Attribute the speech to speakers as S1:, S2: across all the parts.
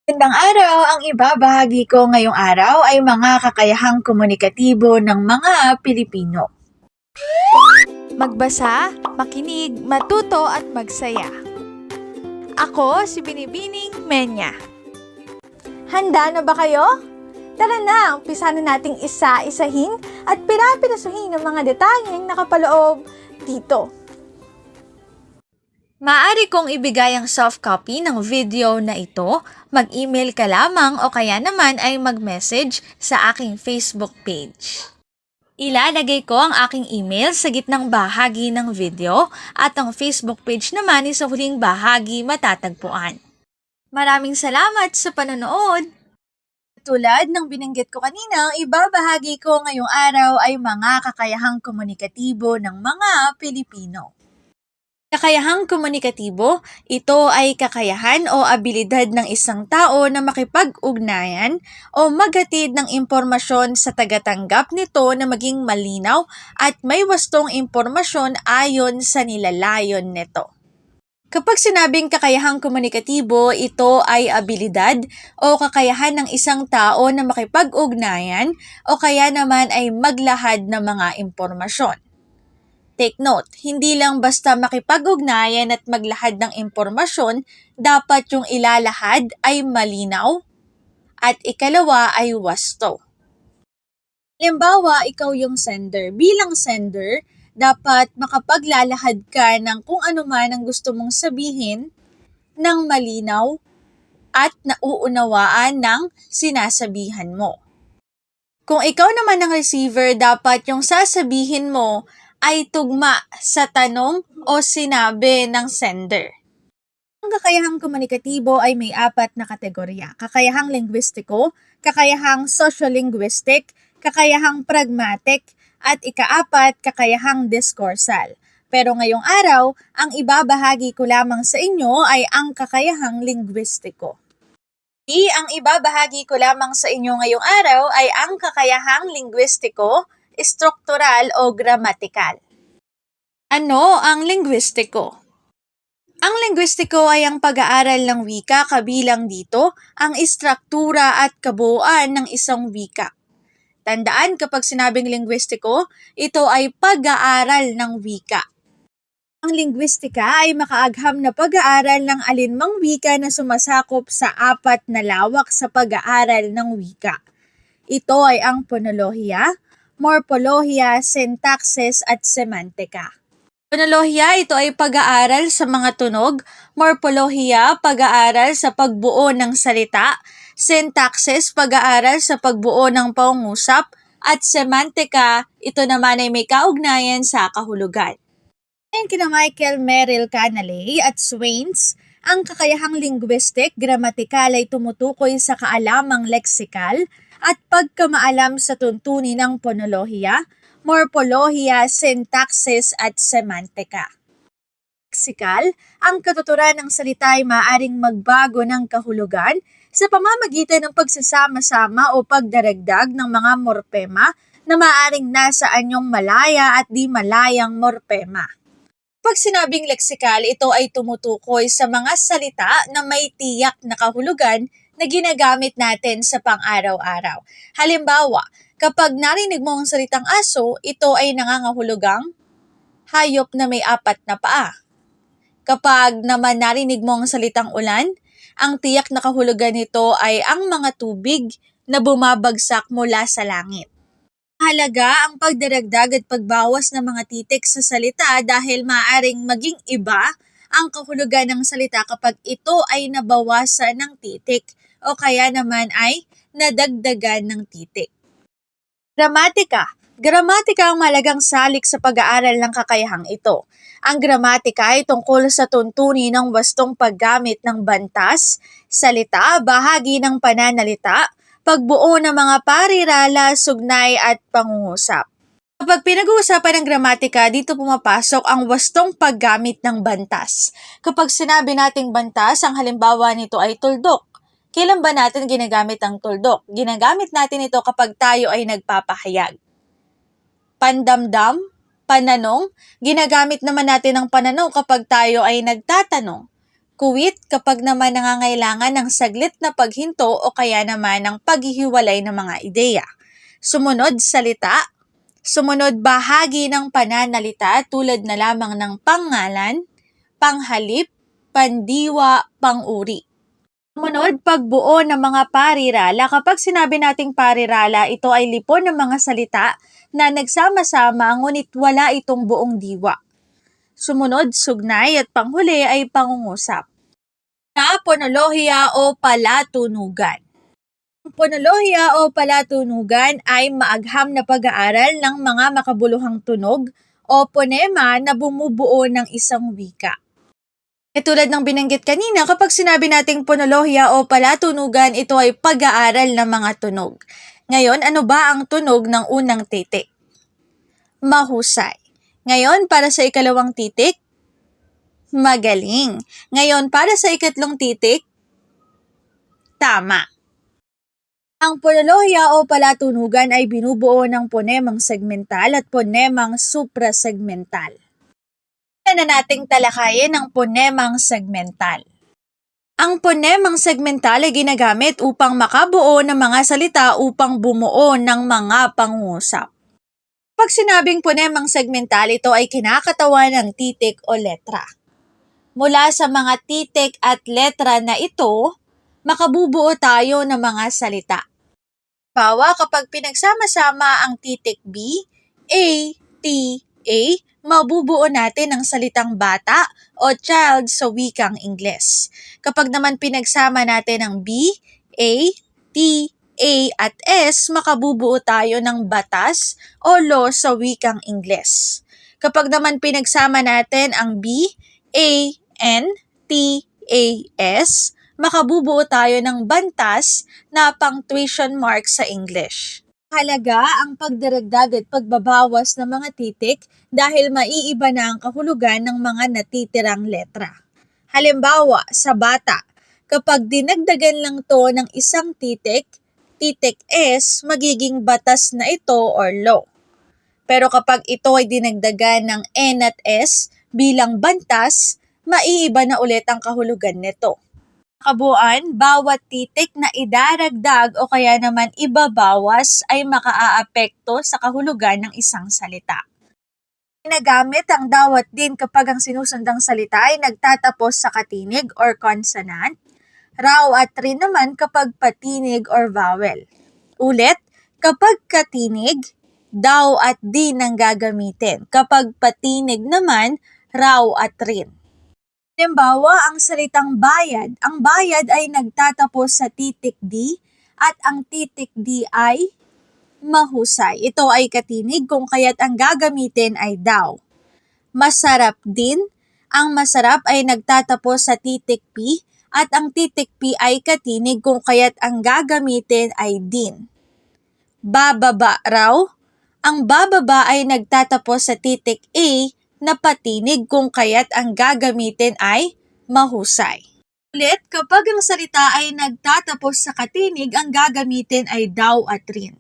S1: Magandang araw! Ang ibabahagi ko ngayong araw ay mga kakayahang komunikatibo ng mga Pilipino.
S2: Magbasa, makinig, matuto at magsaya. Ako si Binibining Menya. Handa na ba kayo? Tara na, umpisa na nating isa-isahin at pirapirasuhin ang mga detalyeng nakapaloob dito. Maaari kong ibigay ang soft copy ng video na ito, mag-email ka lamang o kaya naman ay mag-message sa aking Facebook page. Ilalagay ko ang aking email sa gitnang bahagi ng video at ang Facebook page naman ay sa huling bahagi matatagpuan. Maraming salamat sa panonood!
S1: Tulad ng binanggit ko kanina, ang ibabahagi ko ngayong araw ay mga kakayahang komunikatibo ng mga Pilipino.
S2: Kakayahang komunikatibo, ito ay kakayahan o abilidad ng isang tao na makipag-ugnayan o maghatid ng impormasyon sa tagatanggap nito na maging malinaw at may wastong impormasyon ayon sa nilalayon nito. Kapag sinabing kakayahang komunikatibo, ito ay abilidad o kakayahan ng isang tao na makipag-ugnayan o kaya naman ay maglahad ng mga impormasyon. Take note, hindi lang basta makipag-ugnayan at maglahad ng impormasyon, dapat yung ilalahad ay malinaw at ikalawa ay wasto.
S1: Halimbawa, ikaw yung sender. Bilang sender, dapat makapaglalahad ka ng kung ano man ang gusto mong sabihin ng malinaw at nauunawaan ng sinasabihan mo. Kung ikaw naman ang receiver, dapat yung sasabihin mo ay tugma sa tanong o sinabi ng sender. Ang kakayahang komunikatibo ay may 4 na kategorya. Kakayahang linguistiko, kakayahang sociolinguistic, kakayahang pragmatic, at ika-4, kakayahang discorsal. Pero ngayong araw, ang ibabahagi ko lamang sa inyo ay ang kakayahang linguistiko. Ang ibabahagi ko lamang sa inyo ngayong araw ay ang kakayahang linguistiko, struktural o gramatikal.
S2: Ano ang linguistiko? Ang linguistiko ay ang pag-aaral ng wika, kabilang dito ang istruktura at kabuuan ng isang wika. Tandaan, kapag sinabing linguistiko, ito ay pag-aaral ng wika.
S1: Ang linguistika ay makaagham na pag-aaral ng alinmang wika na sumasakop sa 4 na lawak sa pag-aaral ng wika. Ito ay ang ponolohiya, morpolohiya, syntaxis at semantika.
S2: Ponolohiya, ito ay pag-aaral sa mga tunog. Morpolohiya, pag-aaral sa pagbuo ng salita. Syntaxis, pag-aaral sa pagbuo ng pangungusap. At semantika, ito naman ay may kaugnayan sa kahulugan.
S1: Ayon kina Michael Merrill Canale at Swains, ang kakayahang linguistic, gramatikal ay tumutukoy sa kaalamang leksikal at pagkamaalam sa tuntunin ng ponolohiya, morpolohiya, syntaxis at semantika. Leksikal, ang katuturan ng salita ay maaaring magbago ng kahulugan sa pamamagitan ng pagsasama-sama o pagdaragdag ng mga morpema na maaaring nasa anyong malaya at di malayang morpema. Pag sinabing leksikal, ito ay tumutukoy sa mga salita na may tiyak na kahulugan na ginagamit natin sa pang-araw-araw. Halimbawa, kapag narinig mo ang salitang aso, ito ay nangangahulugang hayop na may 4 na paa. Kapag naman narinig mo ang salitang ulan, ang tiyak na kahulugan nito ay ang mga tubig na bumabagsak mula sa langit. Mahalaga ang pagdaragdag at pagbawas ng mga titik sa salita dahil maaaring maging iba ang kahulugan ng salita kapag ito ay nabawasan ng titik o kaya naman ay nadagdagan ng titik. Gramatika. Gramatika ang mahalagang salik sa pag-aaral ng kakayahang ito. Ang gramatika ay tungkol sa tuntunin ng wastong paggamit ng bantas, salita, bahagi ng pananalita, pagbuo ng mga parirala, sugnay at pangungusap. Kapag pinag-uusapan ng gramatika, dito pumapasok ang wastong paggamit ng bantas. Kapag sinabi nating bantas, ang halimbawa nito ay tuldok. Kailan ba natin ginagamit ang tuldok? Ginagamit natin ito kapag tayo ay nagpapahayag. Pandamdam, pananong, ginagamit naman natin ang pananong kapag tayo ay nagtatanong.
S2: Kuwit kapag naman nangangailangan ng saglit na paghinto o kaya naman ng paghihiwalay ng mga ideya. Sumunod salita. Sumunod bahagi ng pananalita tulad na lamang ng pangalan, panghalip, pandiwa, panguri. Sumunod, pagbuo ng mga parirala. Kapag sinabi nating parirala, ito ay lipon ng mga salita na nagsama-sama ngunit wala itong buong diwa. Sumunod, sugnay at panghuli ay pangungusap. Ponolohiya o palatunugan. Ang ponolohiya o palatunugan ay maagham na pag-aaral ng mga makabuluhang tunog o ponema na bumubuo ng isang wika. Tulad ng binanggit kanina, kapag sinabi nating ponolohiya o palatunugan, ito ay pag-aaral ng mga tunog. Ngayon, ano ba ang tunog ng unang titik? Mahusay. Ngayon, para sa ikalawang titik, magaling. Ngayon, para sa ikatlong titik, tama. Ang ponolohiya o palatunugan ay binubuo ng ponemang segmental at ponemang suprasegmental. Na nating talakayin ang ponemang segmental. Ang ponemang segmental ay ginagamit upang makabuo ng mga salita upang bumuo ng mga pangungusap. Pag sinabing ponemang segmental, ito ay kinakatawan ng titik o letra. Mula sa mga titik at letra na ito, makabubuo tayo ng mga salita. Kapag pinagsama-sama ang titik B, A, T, A, mabubuo natin ang salitang bata o child sa wikang Ingles. Kapag naman pinagsama natin ang B, A, T, A at S, makabubuo tayo ng batas o law sa wikang Ingles. Kapag naman pinagsama natin ang B, A, N, T, A, S, makabubuo tayo ng bantas na punctuation mark sa English. Halaga ang pagdaragdag at pagbabawas ng mga titik dahil maiiba na ang kahulugan ng mga natitirang letra. Halimbawa, sa bata, kapag dinagdagan lang to ng isang titik, titik S, magiging batas na ito or law. Pero kapag ito ay dinagdagan ng N at S bilang bantas, maiiba na ulit ang kahulugan nito. Kabuuan, bawat titik na idaragdag o kaya naman ibabawas ay makaaapekto sa kahulugan ng isang salita. Ginagamit ang dawat din kapag ang sinusundang salita ay nagtatapos sa katinig or consonant, raw at rin naman kapag patinig or vowel. Ulit, kapag katinig, daw at din ang gagamitin. Kapag patinig naman, raw at rin. Halimbawa, ang salitang bayad. Ang bayad ay nagtatapos sa titik D at ang titik D ay mahusay. Ito ay katinig kung kaya't ang gagamitin ay daw. Masarap din. Ang masarap ay nagtatapos sa titik P at ang titik P ay katinig kung kaya't ang gagamitin ay din. Bababa raw. Ang bababa ay nagtatapos sa titik A na patinig kung kaya't ang gagamitin ay mahusay. Ulit, kapag ang salita ay nagtatapos sa katinig, ang gagamitin ay daw at rin.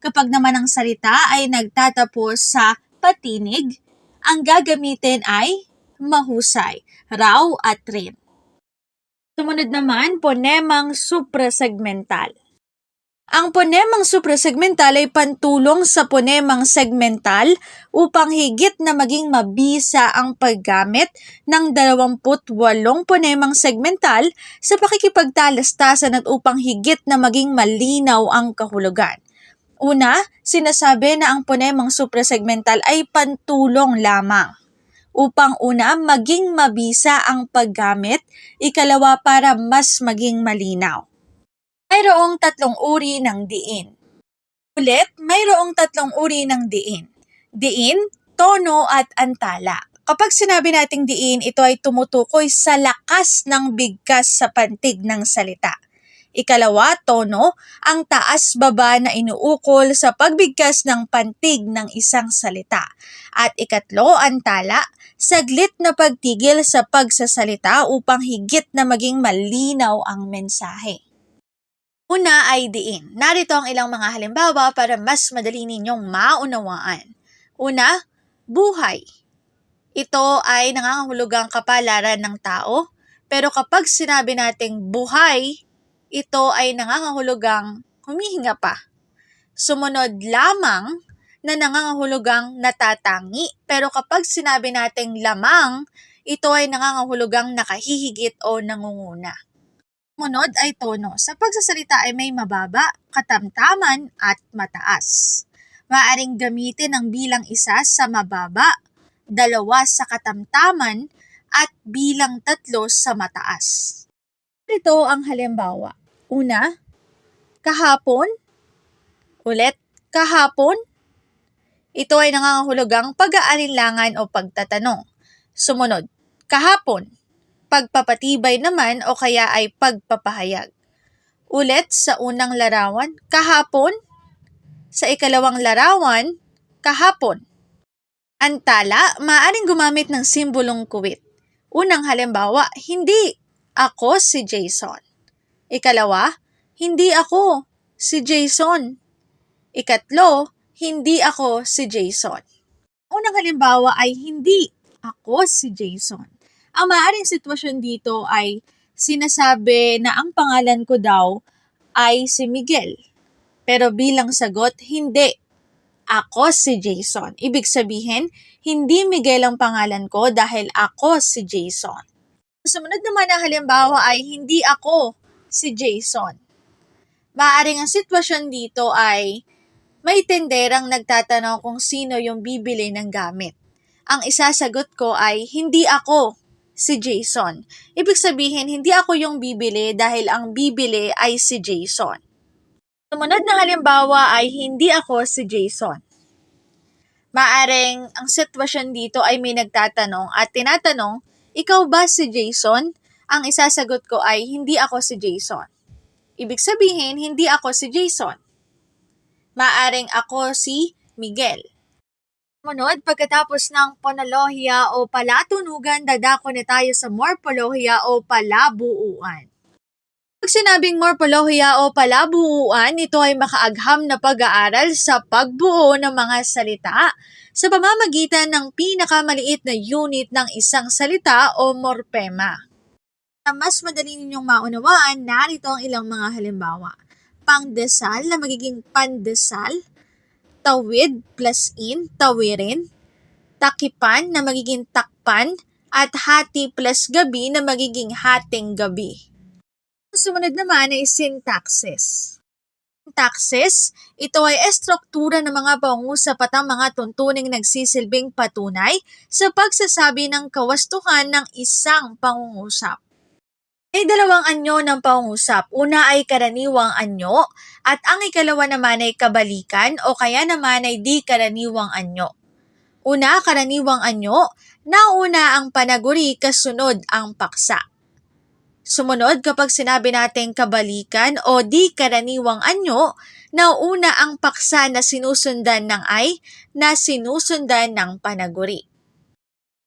S2: Kapag naman ang salita ay nagtatapos sa patinig, ang gagamitin ay mahusay, raw at rin. Sumunod naman, ponemang suprasegmental. Ang ponemang suprasegmental ay pantulong sa ponemang segmental upang higit na maging mabisa ang paggamit ng 28 ponemang segmental sa pakikipagtalastasan at upang higit na maging malinaw ang kahulugan. Una, sinasabi na ang ponemang suprasegmental ay pantulong lamang upang una, maging mabisa ang paggamit, ikalawa para mas maging malinaw. Mayroong tatlong uri ng diin. Ulit, mayroong tatlong uri ng diin. Diin, tono at antala. Kapag sinabi nating diin, ito ay tumutukoy sa lakas ng bigkas sa pantig ng salita. Ikalawa, tono, ang taas-baba na inuukol sa pagbigkas ng pantig ng isang salita. At ikatlo, antala, saglit na pagtigil sa pagsasalita upang higit na maging malinaw ang mensahe. Una ay diin. Narito ang ilang mga halimbawa para mas madali ninyong maunawaan. Una, buhay. Ito ay nangangahulugang kapalaran ng tao, Pero kapag sinabi nating buhay, ito ay nangangahulugang humihinga pa. Sumunod lamang na nangangahulugang natatangi. Pero kapag sinabi nating lamang, ito ay nangangahulugang nakahihigit o nangunguna. Sumunod ay tono. Sa pagsasalita ay may mababa, katamtaman at mataas. Maaaring gamitin ang bilang isa sa mababa, 2 sa katamtaman, at bilang 3 sa mataas. Ito ang halimbawa. Una, kahapon. Ulit, kahapon. Ito ay nangangahulugang pag-aalinlangan o pagtatanong. Sumunod, kahapon. Pagpapatibay naman o kaya ay pagpapahayag. Ulit sa unang larawan, kahapon. Sa ikalawang larawan, kahapon. Ang tala, maaaring gumamit ng simbolong kuwit. Unang halimbawa, hindi ako si Jason. Ikalawa, hindi ako si Jason. Ikatlo, hindi ako si Jason. Unang halimbawa ay hindi ako si Jason. Ang maaaring sitwasyon dito ay sinasabi na ang pangalan ko daw ay si Miguel. Pero bilang sagot, hindi. Ako si Jason. Ibig sabihin, hindi Miguel ang pangalan ko dahil ako si Jason. Sumunod naman na halimbawa ay hindi ako si Jason. Maaaring ang sitwasyon dito ay may tenderang nagtatanong kung sino yung bibili ng gamit. Ang isasagot ko ay hindi ako si Jason. Ibig sabihin, hindi ako yung bibili dahil ang bibili ay si Jason. Sumunod na halimbawa ay hindi ako si Jason. Maaring ang sitwasyon dito ay may nagtatanong at tinatanong, ikaw ba si Jason? Ang isasagot ko ay hindi ako si Jason. Ibig sabihin, hindi ako si Jason. Maaring ako si Miguel. Sumunod, pagkatapos ng ponolohiya o palatunugan, dadako na tayo sa morpolohiya o palabuuan. Pag sinabing morpolohiya o palabuuan, ito ay makaagham na pag-aaral sa pagbuo ng mga salita sa pamamagitan ng pinakamaliit na unit ng isang salita o morpema. Na mas madali ninyong maunawaan, narito ang ilang mga halimbawa. Pangdasal na magiging pandesal, tawid plus in, tawirin, takipan na magiging takpan, at hati plus gabi na magiging hating gabi. Sumunod naman ay syntaxis. Syntaxis, ito ay estruktura ng mga pangungusap at ang mga tuntuning nagsisilbing patunay sa pagsasabi ng kawastuhan ng isang pangungusap. May 2 anyo ng pangungusap. Una ay karaniwang anyo at ang ikalawa naman ay kabalikan o kaya naman ay di karaniwang anyo. Una, karaniwang anyo, nauna ang panaguri kasunod ang paksa. Sumunod, kapag sinabi natin kabalikan o di karaniwang anyo, nauna ang paksa na sinusundan ng ay na sinusundan ng panaguri.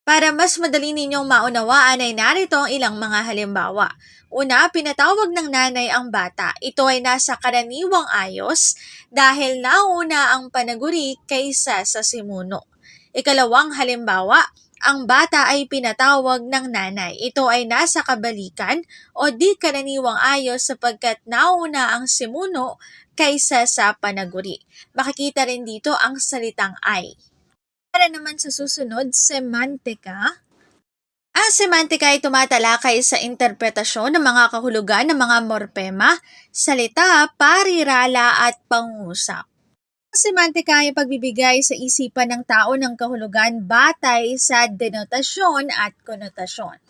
S2: Para mas madali ninyong maunawaan ay narito ang ilang mga halimbawa. Una, pinatawag ng nanay ang bata. Ito ay nasa karaniwang ayos dahil nauna ang panaguri kaysa sa simuno. Ikalawang halimbawa, ang bata ay pinatawag ng nanay. Ito ay nasa kabalikan o di karaniwang ayos sapagkat nauna ang simuno kaysa sa panaguri. Makikita rin dito ang salitang ay. Para naman sa susunod, semantika. Ang semantika ay tumatalakay sa interpretasyon ng mga kahulugan ng mga morpema, salita, parirala at pangungusap. Ang semantika ay pagbibigay sa isipan ng tao ng kahulugan batay sa denotasyon at konotasyon.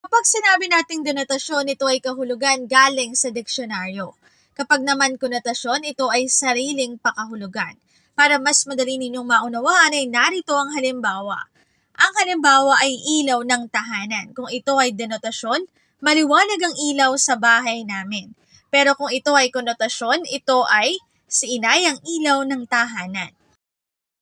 S2: Kapag sinabi nating denotasyon, ito ay kahulugan galing sa diksyonaryo. Kapag naman konotasyon, ito ay sariling pakahulugan. Para mas madali ninyong maunawaan ay narito ang halimbawa. Ang halimbawa ay ilaw ng tahanan. Kung ito ay denotasyon, maliwanag ang ilaw sa bahay namin. Pero kung ito ay konotasyon, ito ay si inay ang ilaw ng tahanan.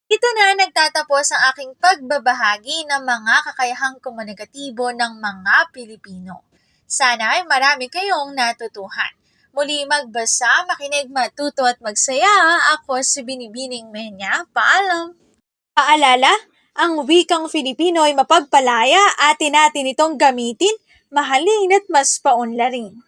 S2: Ito na nagtatapos ang aking pagbabahagi ng mga kakayahang komunikatibo ng mga Pilipino. Sana ay marami kayong natutuhan. Muli magbasa, makinig, matuto at magsaya. Ako si Binibining Menya. Paalam! Paalala, ang wikang Filipino ay mapagpalaya at natin itong gamitin
S1: mahalin at mas paunlarin.